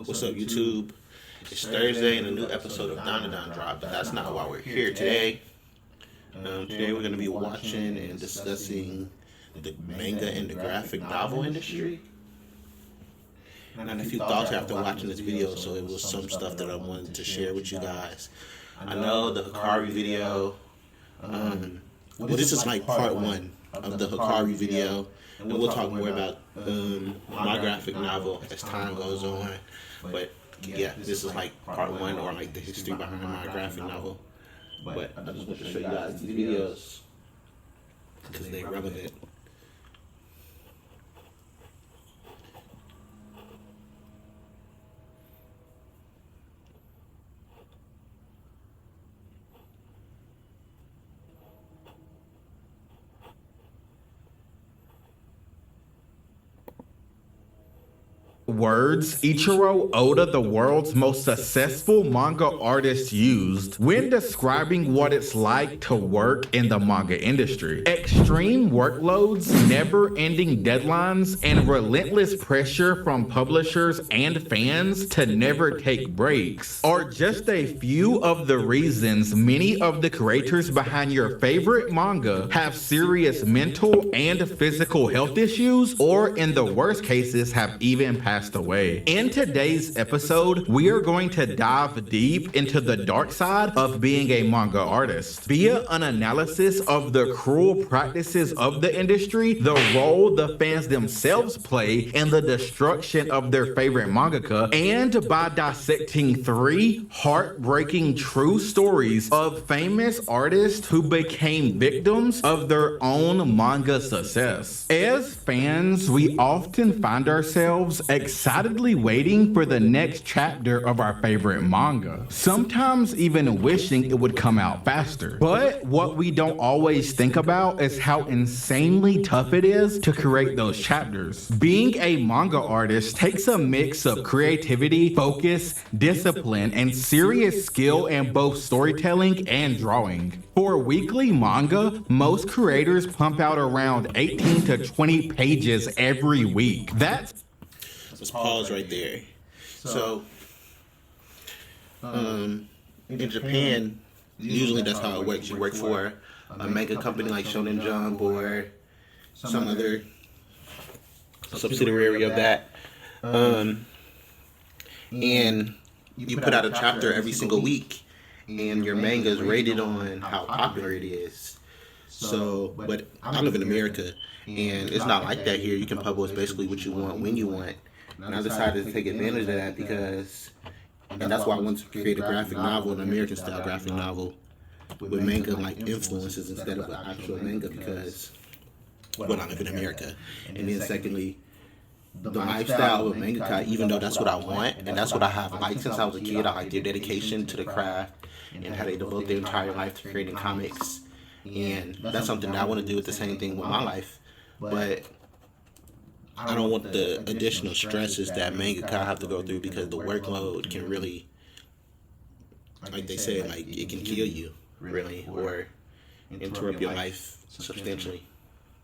What's up, YouTube? It's Thursday and a new episode of Don dropped, but that's not why we're here today. Today we're going to be watching and discussing the manga and the graphic novel industry. And I had a few thoughts after watching this video, so it was some stuff that I wanted to share with you guys. I know the Hikari video, this is like part one of the Hikari video, and we'll talk more about my graphic novel as time goes on. But yeah, this is like part one, or like the history behind my graphic novel. But I just want to show you guys these videos because they're relevant. Words Ichiro Oda, the world's most successful manga artist, used when describing what it's like to work in the manga industry. Extreme workloads, never-ending deadlines, and relentless pressure from publishers and fans to never take breaks are just a few of the reasons many of the creators behind your favorite manga have serious mental and physical health issues, or in the worst cases have even passed away. In today's episode, we are going to dive deep into the dark side of being a manga artist via an analysis of the cruel practices of the industry, the role the fans themselves play in the destruction of their favorite mangaka, and by dissecting 3 heartbreaking true stories of famous artists who became victims of their own manga success. As fans, we often find ourselves excitedly waiting for the next chapter of our favorite manga, sometimes even wishing it would come out faster. But what we don't always think about is how insanely tough it is to create those chapters. Being a manga artist takes a mix of creativity, focus, discipline, and serious skill in both storytelling and drawing. For weekly manga, most creators pump out around 18 to 20 pages every week. Let's pause right there. So, in Japan, usually that's how it works. You work for a manga company like Shonen Jump or some other subsidiary of that. And you put out a chapter every single week, and your manga is rated on how popular it is. So, but I live in America, and it's not like that here. You can publish basically what you want when you want. And I decided to take advantage of that because, and that's why I wanted to create a graphic novel, an American style graphic novel with manga like influences instead of an actual manga, because, well, I live in America. And then secondly, the lifestyle of mangaka, even though that's what I want and that's what I have liked since I was a kid, I like their dedication to the craft and how they devote their entire life to creating comics. And that's something that I want to do with the same thing with my life. But I don't want the additional stresses that mangaka have to go through, because the workload can really, like they say, like it can kill you, really, or interrupt your life substantially.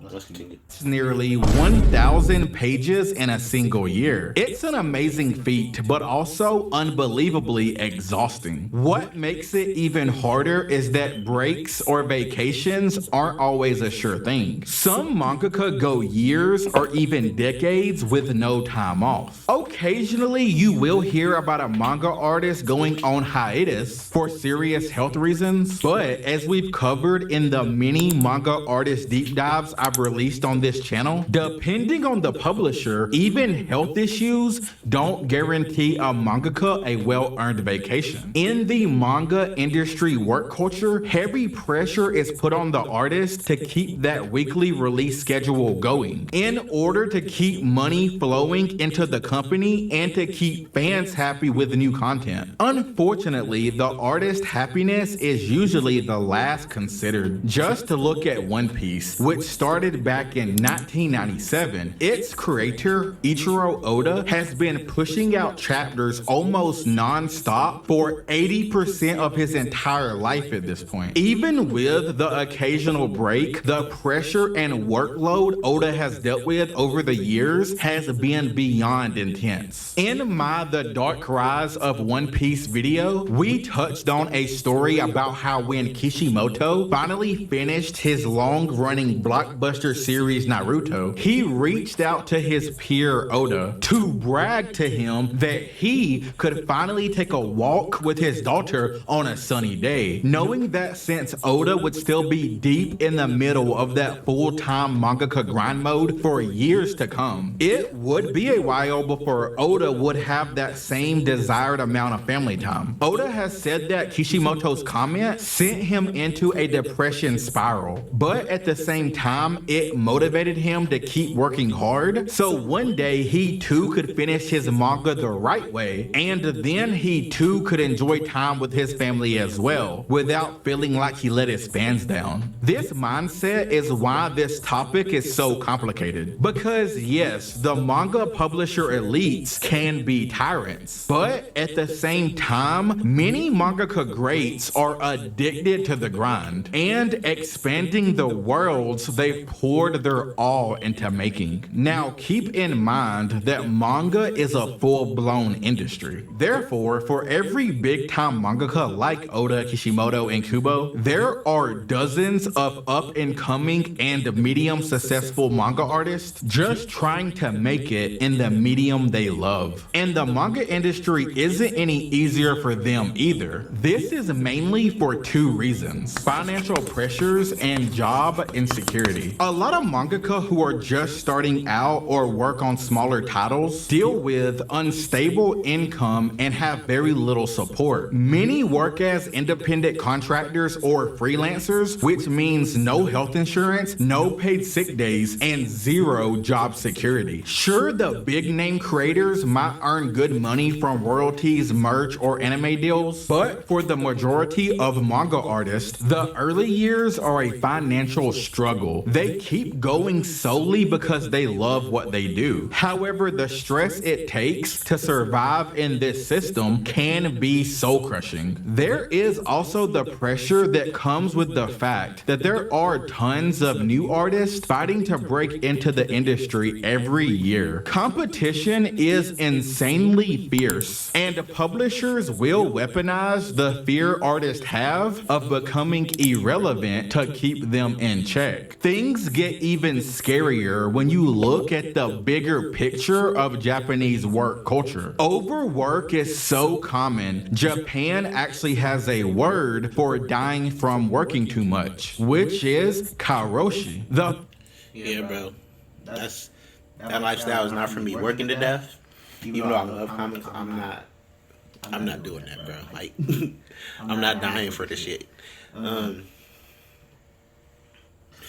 Let's continue. It's nearly 1,000 pages in a single year. It's an amazing feat, but also unbelievably exhausting. What makes it even harder is that breaks or vacations aren't always a sure thing. Some mangaka go years or even decades with no time off. Occasionally, you will hear about a manga artist going on hiatus for serious health reasons, but as we've covered in the many manga artist deep dives I've released on this channel, depending on the publisher, even health issues don't guarantee a mangaka a well-earned vacation. In the manga industry work culture, heavy pressure is put on the artist to keep that weekly release schedule going in order to keep money flowing into the company and to keep fans happy with new content. Unfortunately, the artist's happiness is usually the last considered. Just to look at One Piece, which started started back in 1997, its creator, Ichiro Oda, has been pushing out chapters almost non-stop for 80% of his entire life at this point. Even with the occasional break, the pressure and workload Oda has dealt with over the years has been beyond intense. In my The Dark Rise of One Piece video, we touched on a story about how when Kishimoto finally finished his long-running blockbuster series Naruto, he reached out to his peer Oda to brag to him that he could finally take a walk with his daughter on a sunny day, knowing that since Oda would still be deep in the middle of that full-time mangaka grind mode for years to come, it would be a while before Oda would have that same desired amount of family time. Oda has said that Kishimoto's comment sent him into a depression spiral, but at the same time, it motivated him to keep working hard, so one day he too could finish his manga the right way, and then he too could enjoy time with his family as well, without feeling like he let his fans down. This mindset is why this topic is so complicated, because yes, the manga publisher elites can be tyrants, but at the same time, many mangaka greats are addicted to the grind and expanding the worlds they've poured their all into making. Now, keep in mind that manga is a full-blown industry. Therefore, for every big-time mangaka like Oda, Kishimoto, and Kubo, there are dozens of up-and-coming and medium-successful manga artists just trying to make it in the medium they love. And the manga industry isn't any easier for them either. This is mainly for two reasons: financial pressures and job insecurity. A lot of mangaka who are just starting out or work on smaller titles deal with unstable income and have very little support. Many work as independent contractors or freelancers, which means no health insurance, no paid sick days, and zero job security. Sure, the big name creators might earn good money from royalties, merch, or anime deals, but for the majority of manga artists, the early years are a financial struggle. They keep going solely because they love what they do. However, the stress it takes to survive in this system can be soul-crushing. There is also the pressure that comes with the fact that there are tons of new artists fighting to break into the industry every year. Competition is insanely fierce, and publishers will weaponize the fear artists have of becoming irrelevant to keep them in check. Things get even scarier when you look at the bigger picture of Japanese work culture. Overwork is so common. Japan actually has a word for dying from working too much, which is karoshi. Yeah, bro. That lifestyle is not for me. Working to death, even though I love comics, I'm not doing that, bro. Like, I'm not dying for this shit.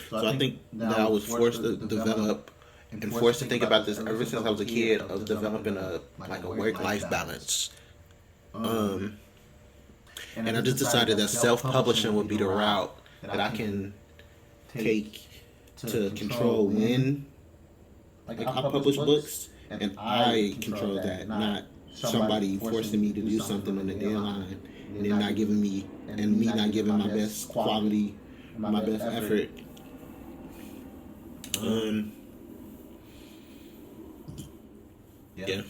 So I think that I was forced to develop and forced to think about this ever since I was a kid, of developing a work-life balance. And I just decided that self-publishing would be the route that I can take to control when I publish books, and I control that, not somebody forcing me to do something on the deadline and then not giving me, and me not giving my best quality, my best effort. Yeah.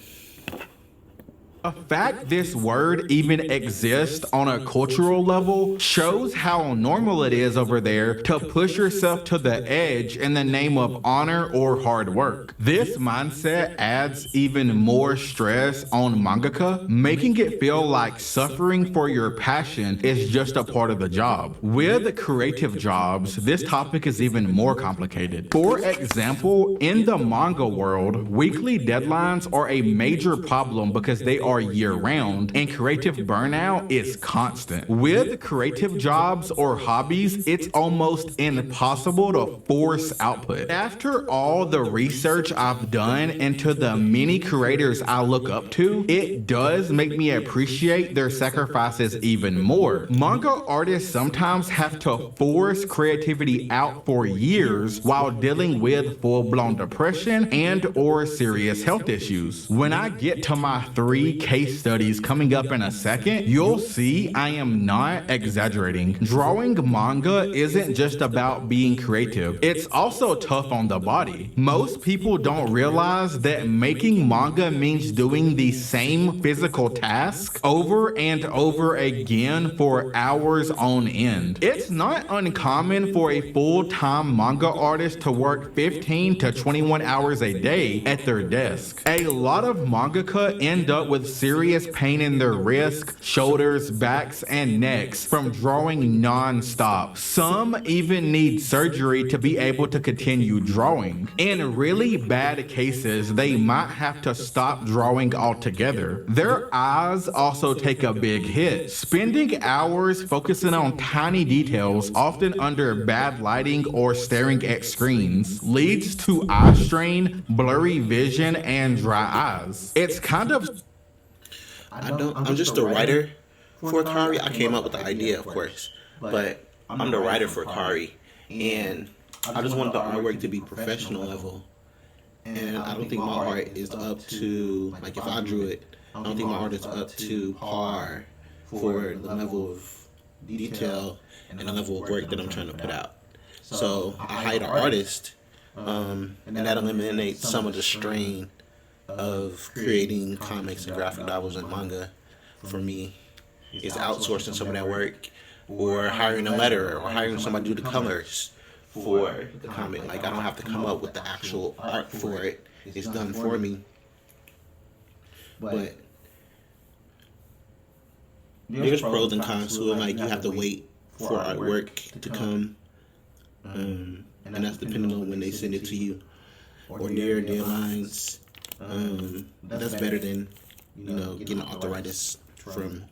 The fact this word even exists on a cultural level shows how normal it is over there to push yourself to the edge in the name of honor or hard work. This mindset adds even more stress on mangaka, making it feel like suffering for your passion is just a part of the job. With creative jobs, this topic is even more complicated. For example, in the manga world, weekly deadlines are a major problem because they are are year-round, and creative burnout is constant. With creative jobs or hobbies, it's almost impossible to force output. After all the research I've done into the many creators I look up to, it does make me appreciate their sacrifices even more. Manga artists sometimes have to force creativity out for years while dealing with full-blown depression and or serious health issues. When I get to my 3 case studies coming up in a second, you'll see I am not exaggerating. Drawing manga isn't just about being creative. It's also tough on the body. Most people don't realize that making manga means doing the same physical task over and over again for hours on end. It's not uncommon for a full-time manga artist to work 15 to 21 hours a day at their desk. A lot of mangaka end up with serious pain in their wrists, shoulders, backs, and necks from drawing non-stop. Some even need surgery to be able to continue drawing. In really bad cases, they might have to stop drawing altogether. Their eyes also take a big hit. Spending hours focusing on tiny details, often under bad lighting or staring at screens, leads to eye strain, blurry vision, and dry eyes. It's kind of... I'm just a writer for Kari. I came up with the idea, of course, but I'm the writer for Kari, and I just wanted the artwork to be professional level. And I don't think my art is up to, like, if I drew it, I don't think my art is up to par for the level of detail and the level of work that I'm trying to put out. So I hired an artist, and that eliminates some of the strain of creating comics and graphic novels and manga for me. It's outsourcing some of that work, or hiring a letterer, or hiring somebody to do the colors for the comic. Like, I don't have to come up with the actual art for it. It's done for me. But there's pros and cons to it. Like, you have to wait for artwork to come, and that's depending on when they send it to you, or near deadlines. That's better than, getting arthritis from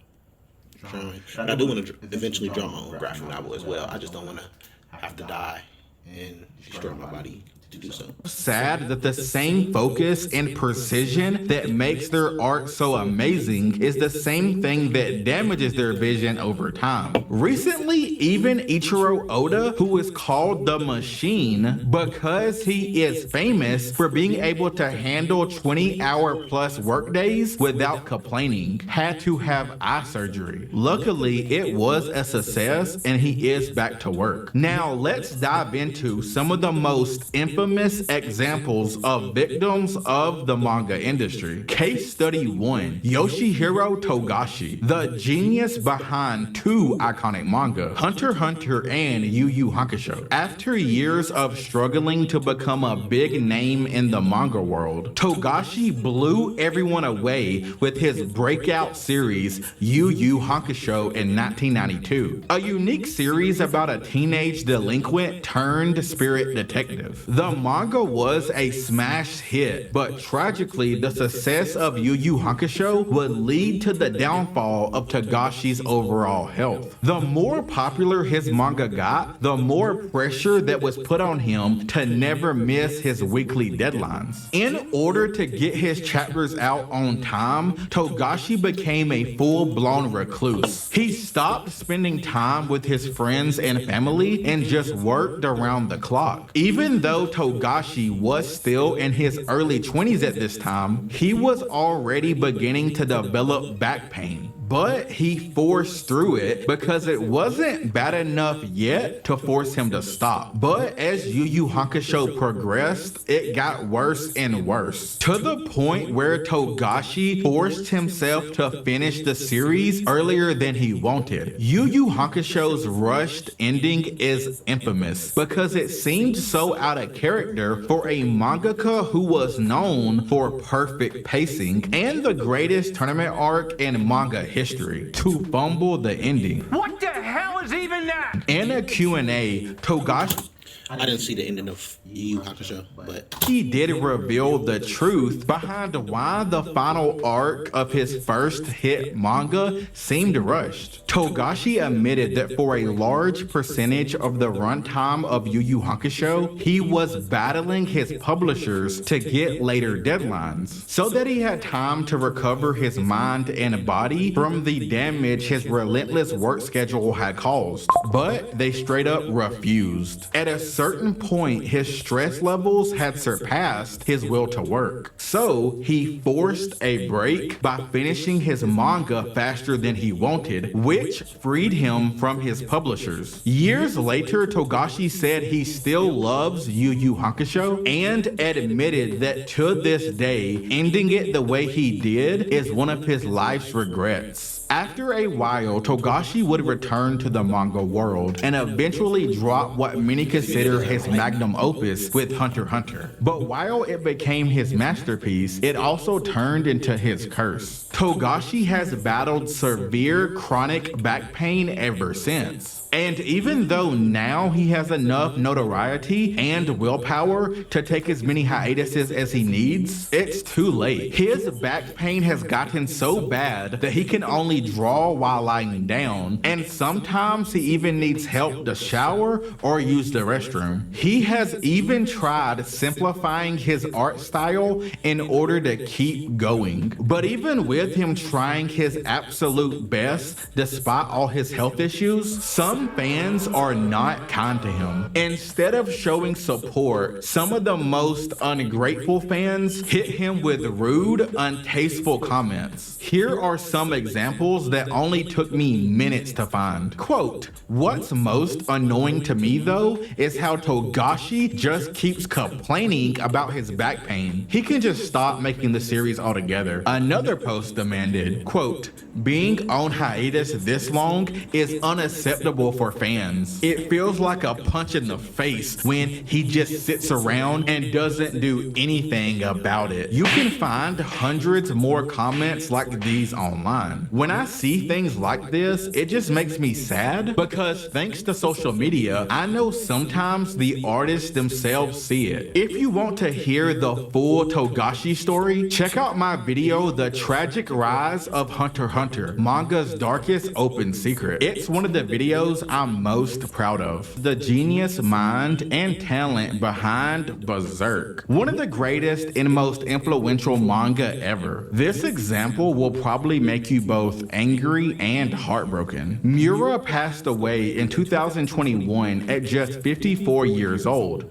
drawing. And I do want to eventually draw my own graphic novel as well. I just don't want to have to die and destroy my body to do so. Sad that the same focus and precision that makes their art so amazing is the same thing that damages their vision over time. Recently, even Ichiro Oda, who is called the Machine because he is famous for being able to handle 20-hour plus workdays without complaining, had to have eye surgery. Luckily, it was a success and he is back to work. Now, let's dive into some of the most infamous examples of victims of the manga industry. Case study 1, Yoshihiro Togashi, the genius behind 2 iconic manga, Hunter x Hunter and Yu Yu Hakusho. After years of struggling to become a big name in the manga world, Togashi blew everyone away with his breakout series Yu Yu Hakusho in 1992, a unique series about a teenage delinquent turned spirit detective. The manga was a smash hit, but tragically, the success of Yu Yu Hakusho would lead to the downfall of Togashi's overall health. The more popular his manga got, the more pressure that was put on him to never miss his weekly deadlines. In order to get his chapters out on time, Togashi became a full-blown recluse. He stopped spending time with his friends and family and just worked around the clock. Even though Togashi was still in his early 20s at this time, he was already beginning to develop back pain. But he forced through it because it wasn't bad enough yet to force him to stop. But as Yu Yu Hakusho progressed, it got worse and worse, to the point where Togashi forced himself to finish the series earlier than he wanted. Yu Yu Hakusho's rushed ending is infamous because it seemed so out of character for a mangaka who was known for perfect pacing and the greatest tournament arc in manga history to fumble the ending. What the hell is even that? In a Q&A, Togashi... I didn't see the ending of Yu Yu Hakusho, but He did reveal the truth behind why the final arc of his first hit manga seemed rushed. Togashi admitted that for a large percentage of the runtime of Yu Yu Hakusho, he was battling his publishers to get later deadlines, so that he had time to recover his mind and body from the damage his relentless work schedule had caused. But they straight up refused. At a certain point, his stress levels had surpassed his will to work. So he forced a break by finishing his manga faster than he wanted, which freed him from his publishers. Years later, Togashi said he still loves Yu Yu Hakusho and admitted that to this day, ending it the way he did is one of his life's regrets. After a while, Togashi would return to the manga world and eventually drop what many consider his magnum opus with Hunter x Hunter. But while it became his masterpiece, it also turned into his curse. Togashi has battled severe chronic back pain ever since. And even though now he has enough notoriety and willpower to take as many hiatuses as he needs, it's too late. His back pain has gotten so bad that he can only draw while lying down, and sometimes he even needs help to shower or use the restroom. He has even tried simplifying his art style in order to keep going. But even with him trying his absolute best, despite all his health issues, some fans are not kind to him. Instead of showing support, some of the most ungrateful fans hit him with rude, untasteful comments. Here are some examples that only took me minutes to find. Quote, "What's most annoying to me though is how Togashi just keeps complaining about his back pain. He can just stop making the series altogether." Another post demanded, quote, "Being on hiatus this long is unacceptable for fans. It feels like a punch in the face when he just sits around and doesn't do anything about it." You can find hundreds more comments like these online. When I see things like this, it just makes me sad because thanks to social media, I know sometimes the artists themselves see it. If you want to hear the full Togashi story, check out my video, The Tragic Rise of Hunter x Hunter, manga's darkest open secret. It's one of the videos I'm most proud of. The genius mind and talent behind Berserk, one of the greatest and most influential manga ever. This example will probably make you both angry and heartbroken. Miura passed away in 2021 at just 54 years old.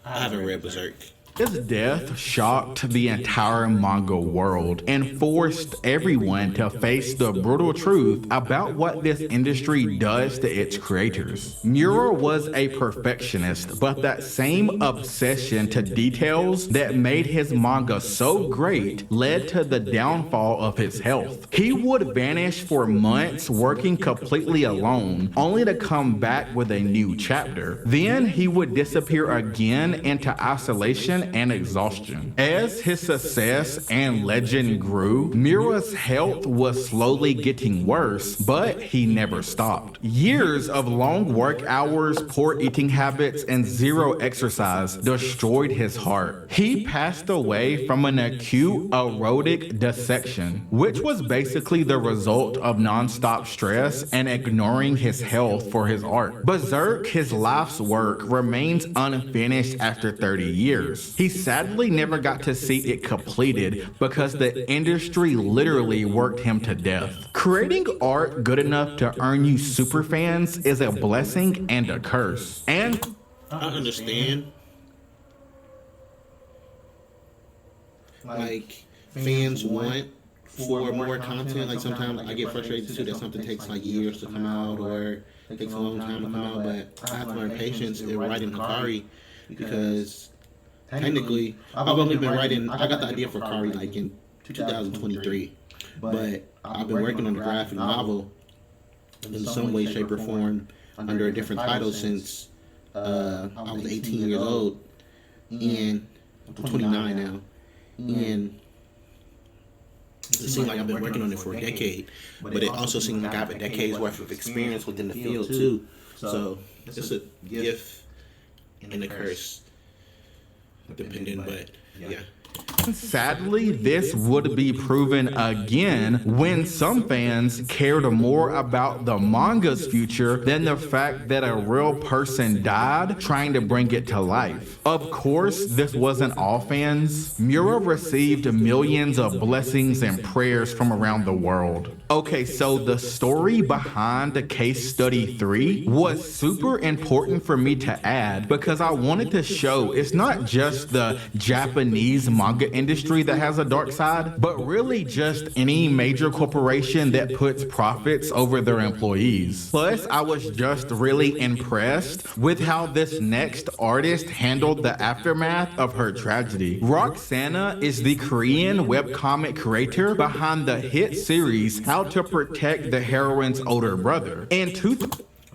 I haven't read Berserk. His death shocked the entire manga world and forced everyone to face the brutal truth about what this industry does to its creators. Miura was a perfectionist, but that same obsession to details that made his manga so great led to the downfall of his health. He would vanish for months working completely alone, only to come back with a new chapter. Then he would disappear again into isolation and exhaustion. As his success and legend grew, Miura's health was slowly getting worse, but he never stopped. Years of long work hours, poor eating habits, and zero exercise destroyed his heart. He passed away from an acute aortic dissection, which was basically the result of non-stop stress and ignoring his health for his art. Berserk, his life's work, remains unfinished after 30 years. He sadly never got to see it completed because the industry literally worked him to death. Creating art good enough to earn you superfans is a blessing and a curse. And I understand. Like, fans want for more content. Like, sometimes I get frustrated too that something takes like years to come out or it takes a long time to come out, but I have to learn patience in writing Hikari because technically I've only been writing, I got the idea for Hikari like in 2023, but I've been working on the graphic novel in some way, shape, or form under a different title since I was 18 years old, and I'm 29 now, and it seems like I've been working on it for a decade, but it also seems like I have a decade's worth of experience within the field too. So it's a gift and a curse, depending, but yeah. Sadly, this would be proven again when some fans cared more about the manga's future than the fact that a real person died trying to bring it to life. Of course, this wasn't all fans. Mura received millions of blessings and prayers from around the world. Okay, so the story behind the case study 3 was super important for me to add because I wanted to show it's not just the Japanese manga industry that has a dark side, but really just any major corporation that puts profits over their employees. Plus, I was just really impressed with how this next artist handled the aftermath of her tragedy. Roxana is the Korean webcomic creator behind the hit series How to Protect the Heroine's Older Brother.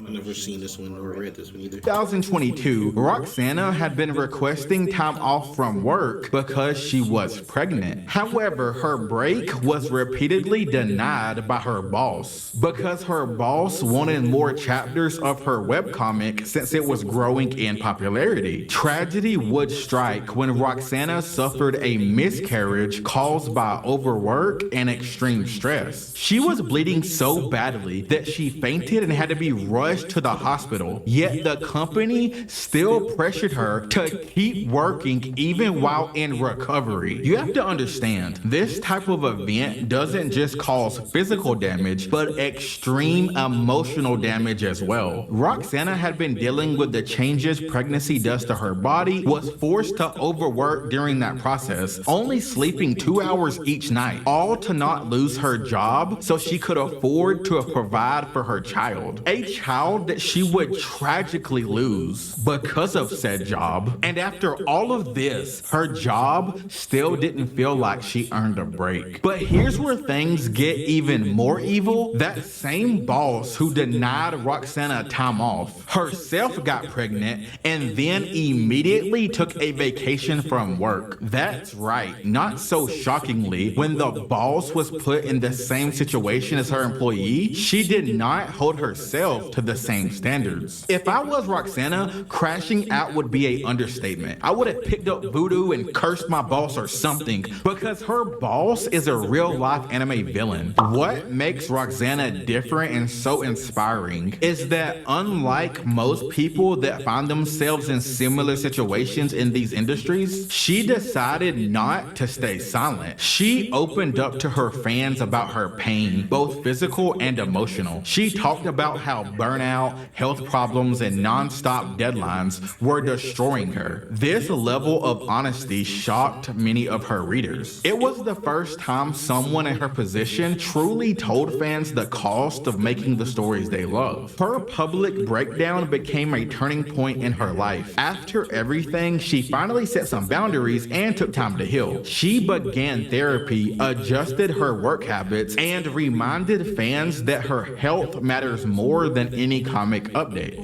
I've never seen this one or read this one either. 2022, Roxana had been requesting time off from work because she was pregnant. However, her break was repeatedly denied by her boss because her boss wanted more chapters of her webcomic since it was growing in popularity. Tragedy would strike when Roxana suffered a miscarriage caused by overwork and extreme stress. She was bleeding so badly that she fainted and had to be rushed to the hospital, yet the company still pressured her to keep working even while in recovery. You have to understand, this type of event doesn't just cause physical damage, but extreme emotional damage as well. Roxana had been dealing with the changes pregnancy does to her body, was forced to overwork during that process, only sleeping 2 hours each night, all to not lose her job so she could afford to provide for her child. A child that she would tragically lose because of said job. And after all of this, her job still didn't feel like she earned a break. But here's where things get even more evil. That same boss who denied Roxana time off herself got pregnant and then immediately took a vacation from work. That's right, not so shockingly, when the boss was put in the same situation as her employee, she did not hold herself to the same standards. If I was Roxana, crashing out would be an understatement. I would have picked up voodoo and cursed my boss or something because her boss is a real life anime villain. What makes Roxana different and so inspiring is that unlike most people that find themselves in similar situations in these industries, she decided not to stay silent. She opened up to her fans about her pain, both physical and emotional. She talked about how burnout, health problems, and non-stop deadlines were destroying her. This level of honesty shocked many of her readers. It was the first time someone in her position truly told fans the cost of making the stories they love. Her public breakdown became a turning point in her life. After everything, she finally set some boundaries and took time to heal. She began therapy, adjusted her work habits, and reminded fans that her health matters more than any comic update.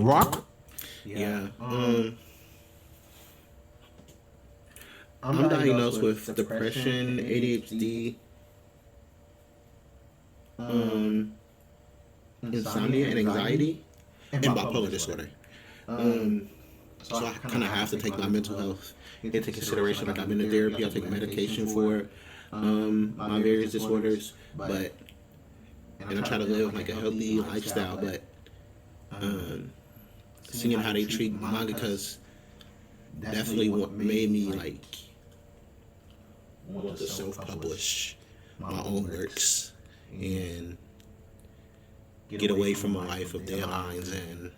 Yeah. I'm diagnosed with depression, ADHD, insomnia and anxiety, and bipolar disorder. So I kind of have to take my mental health into consideration. Like I've been to therapy, I take medication for my various disorders, and I try to live like a healthy lifestyle. But seeing how they treat mangakas definitely what made me like want to self-publish my own works and get away from a life of deadlines and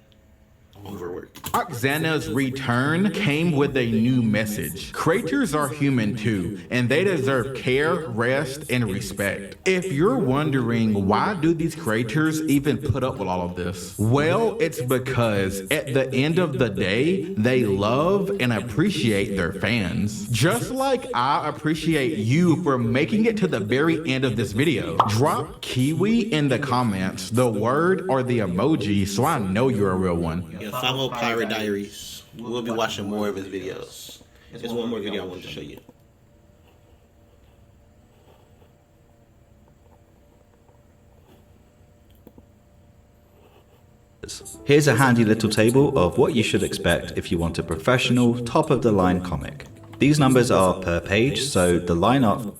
overwork. Roxana's return came with a new message. Creators are human too, and they deserve care, rest, and respect. If you're wondering why do these creators even put up with all of this? Well, it's because at the end of the day, they love and appreciate their fans. Just like I appreciate you for making it to the very end of this video. Drop Kiwi in the comments, the word or the emoji, so I know you're a real one. Yeah, follow Pirate Diaries. We'll be watching more of his videos. There's one more video I wanted to show you. numbers. Here's a handy little table of what you should expect if you want a professional, top-of-the-line comic. These numbers are per page, so the line art...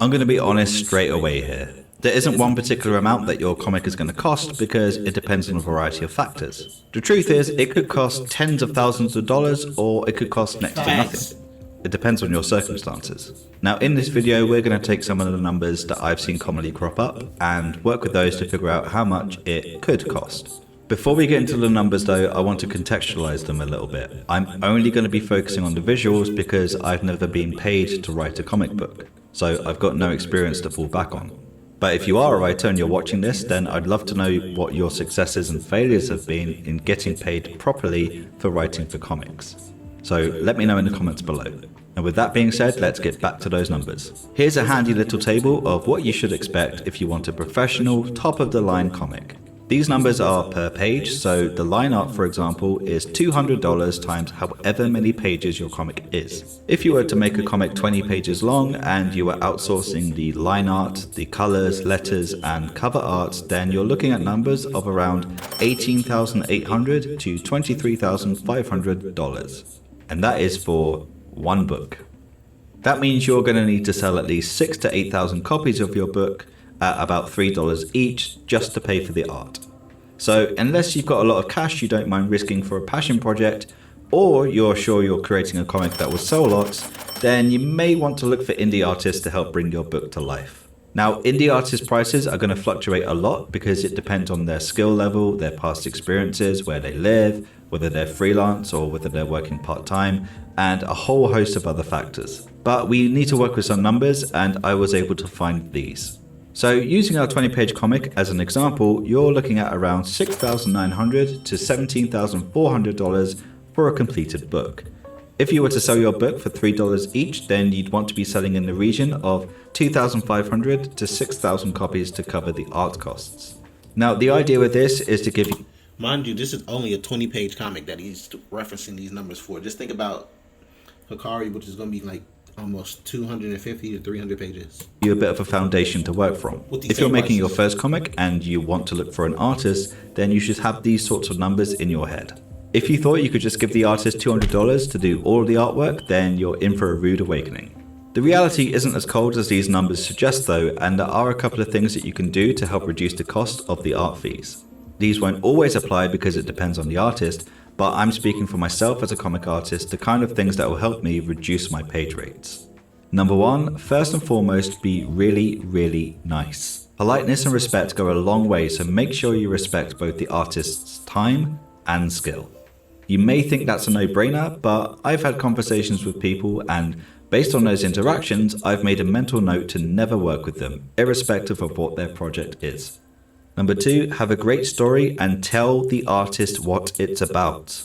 I'm going to be honest straight away here. There isn't one particular amount that your comic is going to cost because it depends on a variety of factors. The truth is, it could cost tens of thousands of dollars or it could cost next to nothing. It depends on your circumstances. Now in this video, we're going to take some of the numbers that I've seen commonly crop up and work with those to figure out how much it could cost. Before we get into the numbers though, I want to contextualize them a little bit. I'm only going to be focusing on the visuals because I've never been paid to write a comic book, so I've got no experience to fall back on. But if you are a writer and you're watching this, then I'd love to know what your successes and failures have been in getting paid properly for writing for comics. So let me know in the comments below. And with that being said, let's get back to those numbers. Here's a handy little table of what you should expect if you want a professional, top-of-the-line comic. These numbers are per page, so the line art, for example, is $200 times however many pages your comic is. If you were to make a comic 20 pages long and you were outsourcing the line art, the colors, letters, and cover art, then you're looking at numbers of around $18,800 to $23,500. And that is for one book. That means you're going to need to sell at least 6,000 to 8,000 copies of your book at about $3 each just to pay for the art. So unless you've got a lot of cash you don't mind risking for a passion project, or you're sure you're creating a comic that will sell lots, then you may want to look for indie artists to help bring your book to life. Now, indie artists' prices are going to fluctuate a lot because it depends on their skill level, their past experiences, where they live, whether they're freelance or whether they're working part-time, and a whole host of other factors. But we need to work with some numbers, and I was able to find these. So using our 20-page comic as an example, you're looking at around $6,900 to $17,400 for a completed book. If you were to sell your book for $3 each, then you'd want to be selling in the region of 2,500 to 6,000 copies to cover the art costs. Now, the idea with this is to give you... Mind you, this is only a 20-page comic that he's referencing these numbers for. Just think about Hikari, which is going to be like almost 250 to 300 pages. You a bit of a foundation to work from. If you're making your first comic and you want to look for an artist, then you should have these sorts of numbers in your head. If you thought you could just give the artist $200 to do all of the artwork, then you're in for a rude awakening. The reality isn't as cold as these numbers suggest though, and there are a couple of things that you can do to help reduce the cost of the art fees. These won't always apply because it depends on the artist, but I'm speaking for myself as a comic artist, the kind of things that will help me reduce my page rates. Number one, first and foremost, be really, really nice. Politeness and respect go a long way, so make sure you respect both the artist's time and skill. You may think that's a no-brainer, but I've had conversations with people and based on those interactions, I've made a mental note to never work with them, irrespective of what their project is. Number two, have a great story and tell the artist what it's about.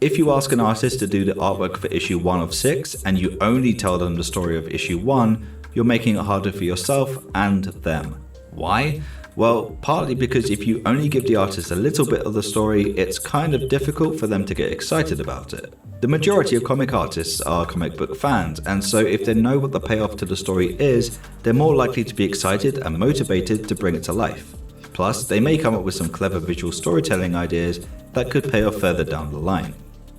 If you ask an artist to do the artwork for issue 1 of 6 and you only tell them the story of issue 1, you're making it harder for yourself and them. Why? Well, partly because if you only give the artist a little bit of the story, it's kind of difficult for them to get excited about it. The majority of comic artists are comic book fans, and so if they know what the payoff to the story is, they're more likely to be excited and motivated to bring it to life. Plus, they may come up with some clever visual storytelling ideas that could pay off further down the line.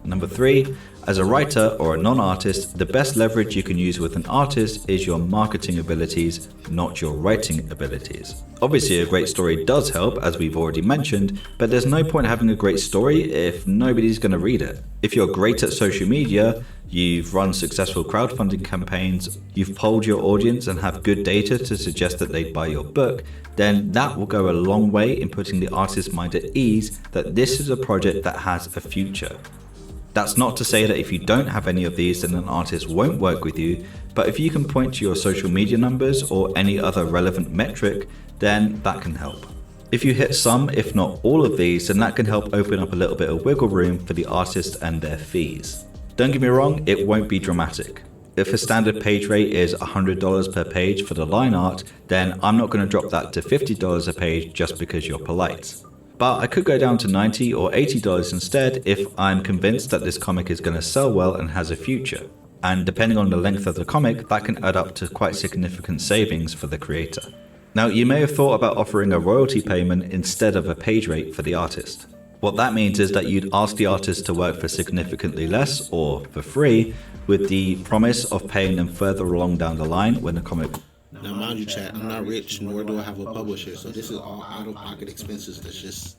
Number 3, as a writer or a non-artist, the best leverage you can use with an artist is your marketing abilities, not your writing abilities. Obviously, a great story does help, as we've already mentioned, but there's no point having a great story if nobody's going to read it. If you're great at social media, you've run successful crowdfunding campaigns, you've polled your audience and have good data to suggest that they'd buy your book, then that will go a long way in putting the artist's mind at ease that this is a project that has a future. That's not to say that if you don't have any of these, then an artist won't work with you, but if you can point to your social media numbers or any other relevant metric, then that can help. If you hit some, if not all of these, then that can help open up a little bit of wiggle room for the artist and their fees. Don't get me wrong, it won't be dramatic. If a standard page rate is $100 per page for the line art, then I'm not going to drop that to $50 a page just because you're polite. But I could go down to $90 or $80 instead if I'm convinced that this comic is going to sell well and has a future. And depending on the length of the comic, that can add up to quite significant savings for the creator. Now, you may have thought about offering a royalty payment instead of a page rate for the artist. What that means is that you'd ask the artist to work for significantly less or for free, with the promise of paying them further along down the line when the comic. Now, mind you, chat, I'm not rich, nor do I have a publisher, so this is all out-of-pocket expenses. That's just,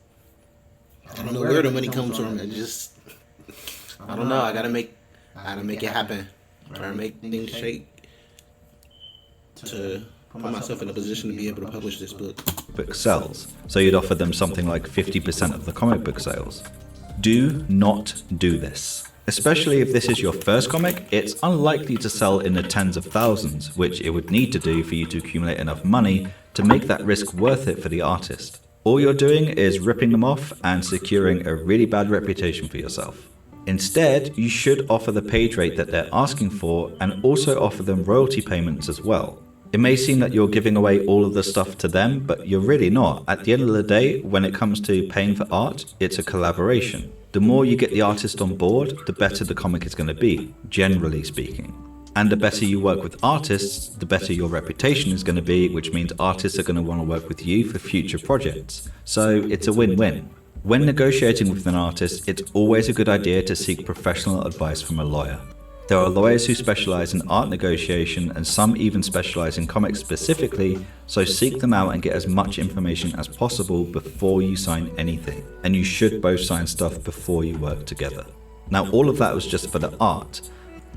I don't know where the money comes from. I don't know. I gotta make it happen. Try to make things shake to put myself in a position to be able to publish this book. Book sells, so you'd offer them something like 50% of the comic book sales. Do not do this. Especially if this is your first comic, it's unlikely to sell in the tens of thousands, which it would need to do for you to accumulate enough money to make that risk worth it for the artist. All you're doing is ripping them off and securing a really bad reputation for yourself. Instead, you should offer the page rate that they're asking for and also offer them royalty payments as well. It may seem that you're giving away all of the stuff to them, but you're really not. At the end of the day, when it comes to paying for art, it's a collaboration. The more you get the artist on board, the better the comic is going to be, generally speaking. And the better you work with artists, the better your reputation is going to be, which means artists are going to want to work with you for future projects. So it's a win-win. When negotiating with an artist, it's always a good idea to seek professional advice from a lawyer. There are lawyers who specialize in art negotiation, and some even specialize in comics specifically, so seek them out and get as much information as possible before you sign anything. And you should both sign stuff before you work together. Now, all of that was just for the art.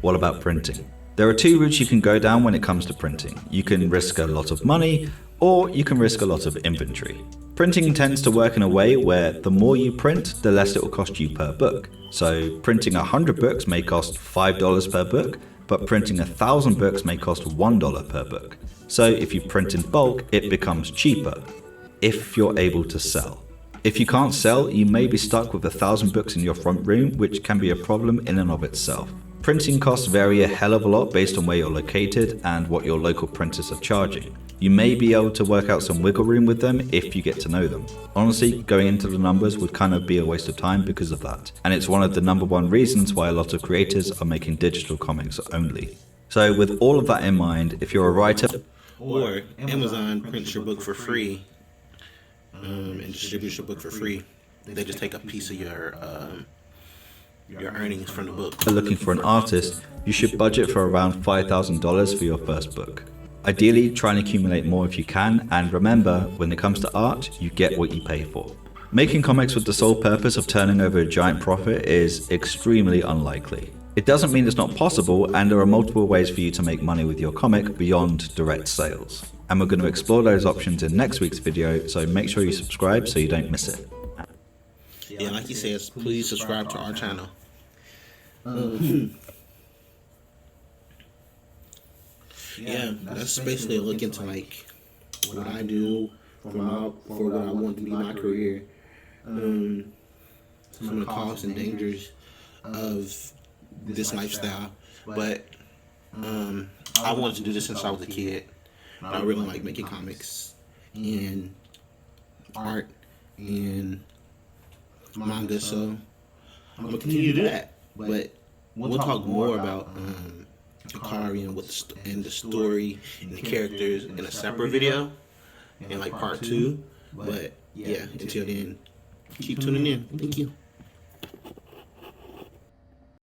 What about printing? There are two routes you can go down when it comes to printing. You can risk a lot of money, or you can risk a lot of inventory. Printing tends to work in a way where the more you print, the less it will cost you per book. So printing 100 books may cost $5 per book, but printing 1,000 books may cost $1 per book. So if you print in bulk, it becomes cheaper, if you're able to sell. If you can't sell, you may be stuck with 1,000 books in your front room, which can be a problem in and of itself. Printing costs vary a hell of a lot based on where you're located and what your local printers are charging. You may be able to work out some wiggle room with them if you get to know them. Honestly, going into the numbers would kind of be a waste of time because of that. And it's one of the #1 reasons why a lot of creators are making digital comics only. So with all of that in mind, if you're a writer, or Amazon prints your book for free and distributes your book for free, they just take a piece of your earnings from the book. looking for an artist, you should budget for around $5,000 for your first book. Ideally, try and accumulate more if you can, and remember, when it comes to art, you get what you pay for. Making comics with the sole purpose of turning over a giant profit is extremely unlikely. It doesn't mean it's not possible, and there are multiple ways for you to make money with your comic beyond direct sales. And we're going to explore those options in next week's video, so make sure you subscribe so you don't miss it. Yeah, like he says, please subscribe to our channel. Yeah, that's basically a look into like what I do for what I want to be my career. Some of the costs and dangers of this lifestyle, but I wanted to do this since I was a kid. I really like making comics and art and manga, so I'm gonna continue to do that. But we'll talk more about Akari and the story and the characters in a separate video in like part 2. But yeah, until then, keep tuning in. Thank you.